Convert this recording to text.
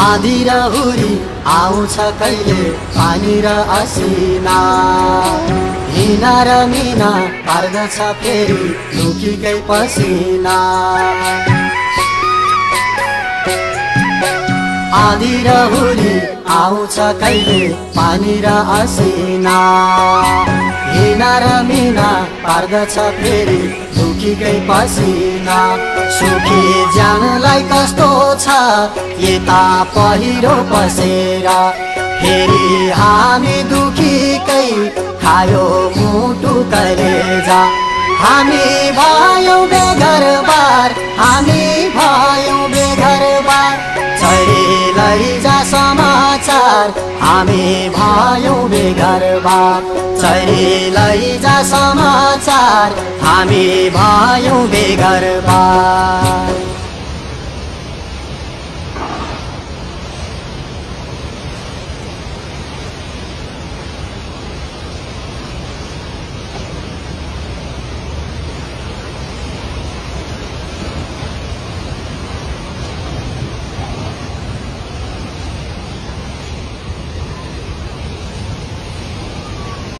आँधी र हुरी आउँछ कहिले पानी र असिना हिना र मिना पार्दछ फेरि लुकीकै पसिना आँधी र हुरी आउँछ कहिले पानी र असिना हिना र मिना पार्दछ फेरि लुकीकै पसिना सुखी ज्यानलाई कस्तो छ यता पहिरो पसेर फेरि हामी दुखीकै खायो मुटु कलेजा हामी भयौँ बेघरबार हामी भयौँ बेघरबार चरी लैजा समाचार हामी भयौँ बेघरबार चरी लैजा समाचार हामी भयौँ बेघरबार